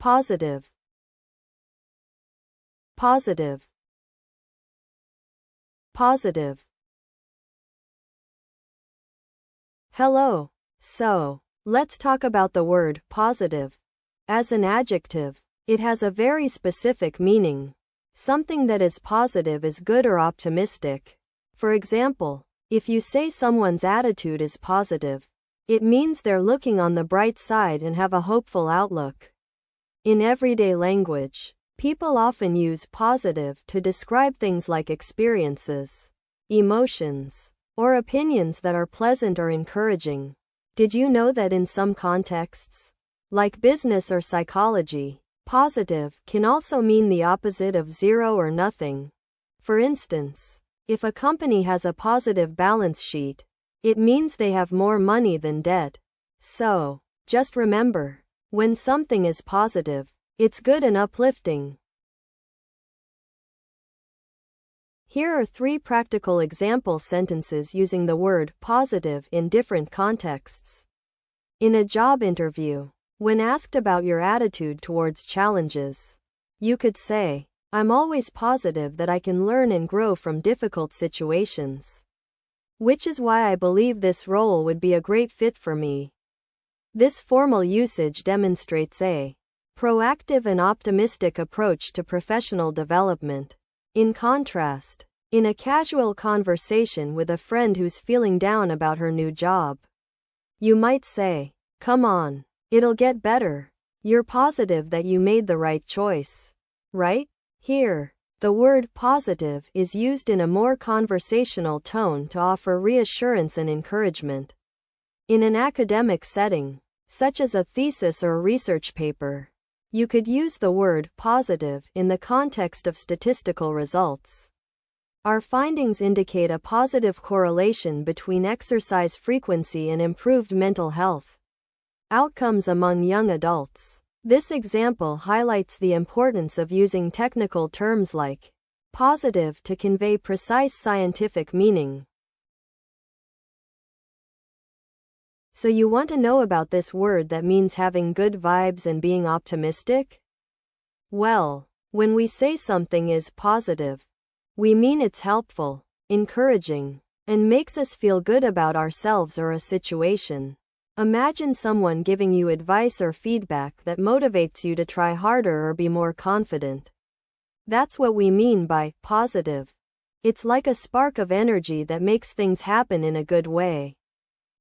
Positive. Positive. Positive. Hello. So, let's talk about the word positive. As an adjective, it has a very specific meaning. Something that is positive is good or optimistic. For example, if you say someone's attitude is positive, it means they're looking on the bright side and have a hopeful outlook. In everyday language, people often use positive to describe things like experiences, emotions, or opinions that are pleasant or encouraging. Did you know that in some contexts, like business or psychology, positive can also mean the opposite of zero or nothing? For instance, if a company has a positive balance sheet, it means they have more money than debt. So, just remember, when something is positive, it's good and uplifting. Here are 3 practical example sentences using the word positive in different contexts. In a job interview, when asked about your attitude towards challenges, you could say, "I'm always positive that I can learn and grow from difficult situations, which is why I believe this role would be a great fit for me." This formal usage demonstrates a proactive and optimistic approach to professional development. In contrast, in a casual conversation with a friend who's feeling down about her new job, you might say, "Come on, it'll get better. You're positive that you made the right choice, right?" Here, the word positive is used in a more conversational tone to offer reassurance and encouragement. In an academic setting, such as a thesis or research paper, you could use the word positive in the context of statistical results. Our findings indicate a positive correlation between exercise frequency and improved mental health outcomes among young adults. This example highlights the importance of using technical terms like positive to convey precise scientific meaning. So you want to know about this word that means having good vibes and being optimistic? Well, when we say something is positive, we mean it's helpful, encouraging, and makes us feel good about ourselves or a situation. Imagine someone giving you advice or feedback that motivates you to try harder or be more confident. That's what we mean by positive. It's like a spark of energy that makes things happen in a good way.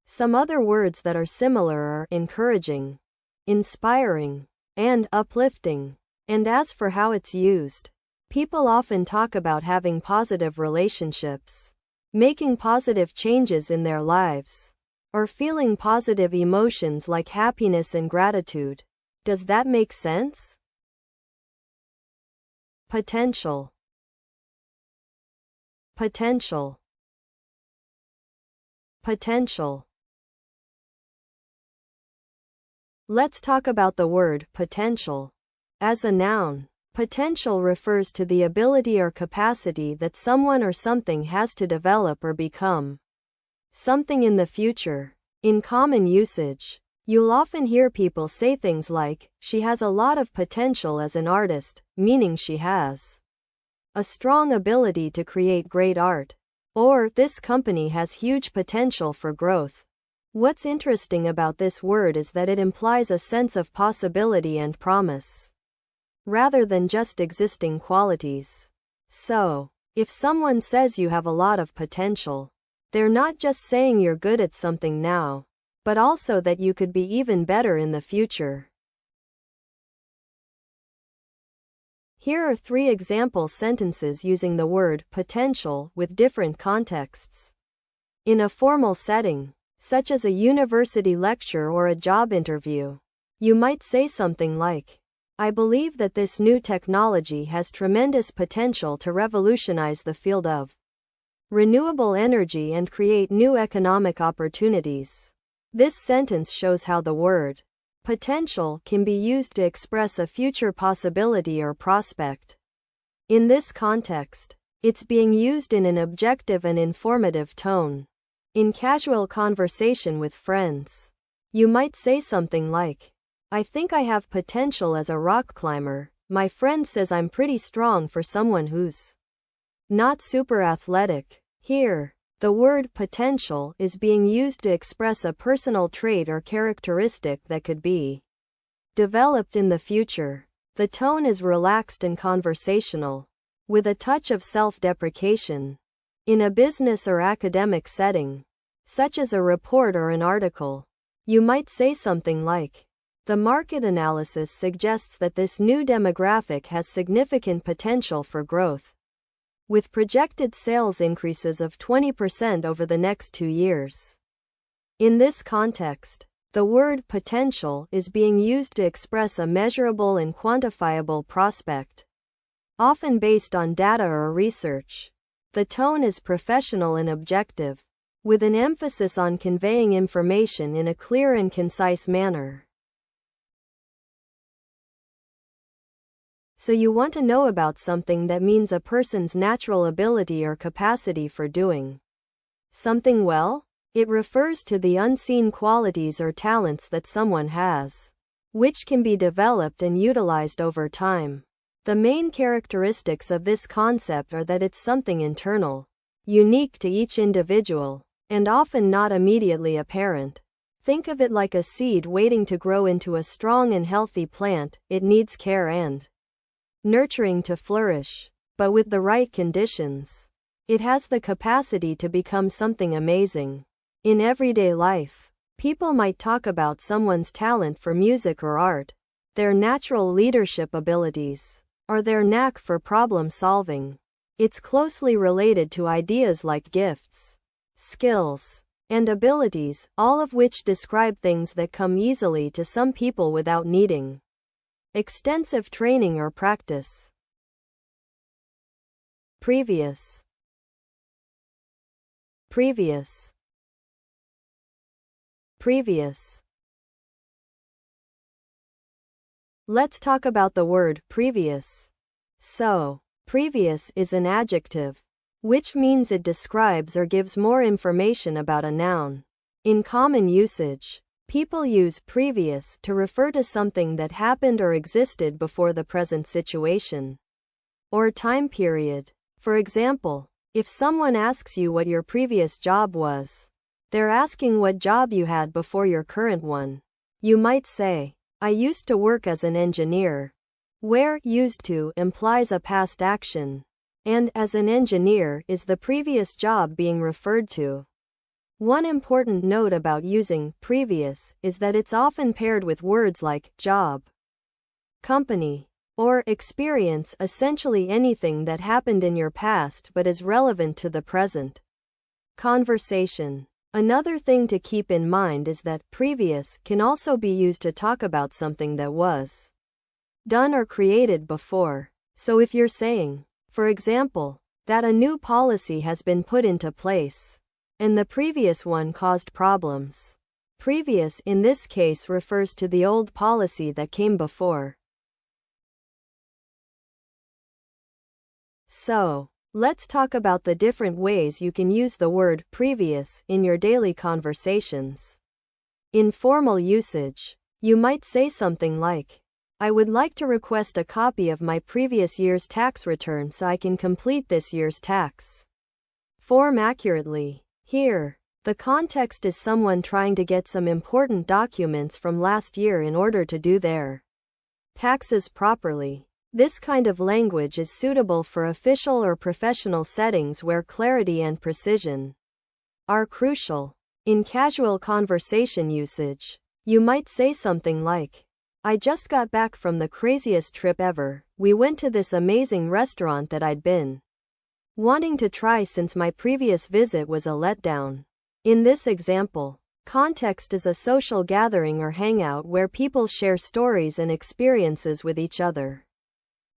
Some other words that are similar are encouraging, inspiring, and uplifting. And as for how it's used, people often talk about having positive relationships, making positive changes in their lives, or feeling positive emotions like happiness and gratitude. Does that make sense? Potential. Potential. Potential. Let's talk about the word potential. As a noun, potential refers to the ability or capacity that someone or something has to develop or become something in the future. In common usage, you'll often hear people say things like, "She has a lot of potential as an artist," meaning she has a strong ability to create great art. Or, "This company has huge potential for growth." What's interesting about this word is that it implies a sense of possibility and promise, rather than just existing qualities. So, if someone says you have a lot of potential, they're not just saying you're good at something now, but also that you could be even better in the future. Here are 3 example sentences using the word potential with different contexts. In a formal setting, such as a university lecture or a job interview, you might say something like, "I believe that this new technology has tremendous potential to revolutionize the field of renewable energy and create new economic opportunities." This sentence shows how the word potential can be used to express a future possibility or prospect. In this context, it's being used in an objective and informative tone. In casual conversation with friends, you might say something like, I think I have potential as a rock climber. My friend says I'm pretty strong for someone who's not super athletic. Here, the word potential is being used to express a personal trait or characteristic that could be developed in the future. The tone is relaxed and conversational, with a touch of self-deprecation. In a business or academic setting, such as a report or an article, you might say something like, "The market analysis suggests that this new demographic has significant potential for growth, with projected sales increases of 20% over the next 2 years." In this context, the word potential is being used to express a measurable and quantifiable prospect, often based on data or research. The tone is professional and objective, with an emphasis on conveying information in a clear and concise manner. So you want to know about something that means a person's natural ability or capacity for doing something well? It refers to the unseen qualities or talents that someone has, which can be developed and utilized over time. The main characteristics of this concept are that it's something internal, unique to each individual, and often not immediately apparent. Think of it like a seed waiting to grow into a strong and healthy plant. It needs care and nurturing to flourish, but with the right conditions, it has the capacity to become something amazing. In everyday life, people might talk about someone's talent for music or art, their natural leadership abilities, or their knack for problem solving. It's closely related to ideas like gifts, skills, and abilities, all of which describe things that come easily to some people without needing extensive training or practice. Previous. Previous. Previous. Let's talk about the word previous. So, previous is an adjective, which means it describes or gives more information about a noun. In common usage, people use previous to refer to something that happened or existed before the present situation or time period. For example, if someone asks you what your previous job was, they're asking what job you had before your current one. You might say, "I used to work as an engineer," where used to implies a past action, and as an engineer is the previous job being referred to. One important note about using previous is that it's often paired with words like job, company, or experience, essentially anything that happened in your past but is relevant to the present conversation. Another thing to keep in mind is that previous can also be used to talk about something that was done or created before. So if you're saying, for example, that a new policy has been put into place, and the previous one caused problems, previous in this case refers to the old policy that came before. So, let's talk about the different ways you can use the word previous in your daily conversations. In formal usage, you might say something like, "I would like to request a copy of my previous year's tax return so I can complete this year's tax form accurately." Here, the context is someone trying to get some important documents from last year in order to do their taxes properly. This kind of language is suitable for official or professional settings where clarity and precision are crucial. In casual conversation usage, you might say something like, "I just got back from the craziest trip ever. We went to this amazing restaurant that I'd been wanting to try since my previous visit was a letdown." In this example, context is a social gathering or hangout where people share stories and experiences with each other.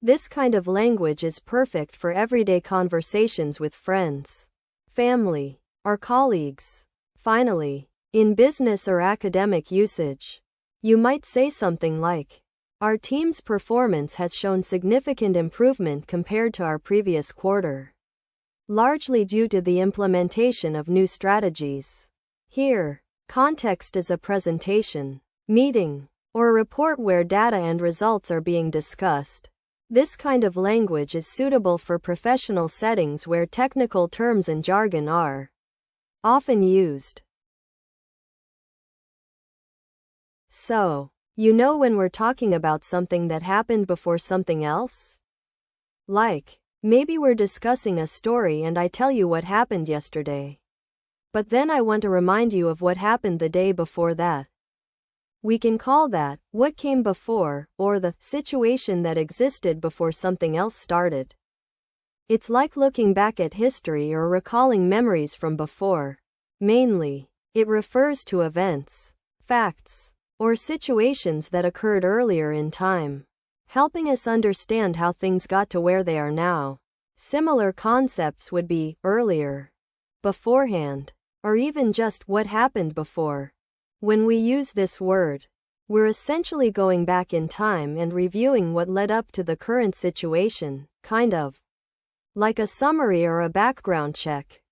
This kind of language is perfect for everyday conversations with friends, family, or colleagues. Finally, in business or academic usage, you might say something like, "Our team's performance has shown significant improvement compared to our previous quarter, largely due to the implementation of new strategies." Here, context is a presentation, meeting, or a report where data and results are being discussed. This kind of language is suitable for professional settings where technical terms and jargon are often used. So, you know when we're talking about something that happened before something else? Like, maybe we're discussing a story and I tell you what happened yesterday. But then I want to remind you of what happened the day before that. We can call that what came before, or the situation that existed before something else started. It's like looking back at history or recalling memories from before. Mainly, it refers to events, facts, or situations that occurred earlier in time, helping us understand how things got to where they are now. Similar concepts would be earlier, beforehand, or even just what happened before. When we use this word, we're essentially going back in time and reviewing what led up to the current situation, kind of like a summary or a background check.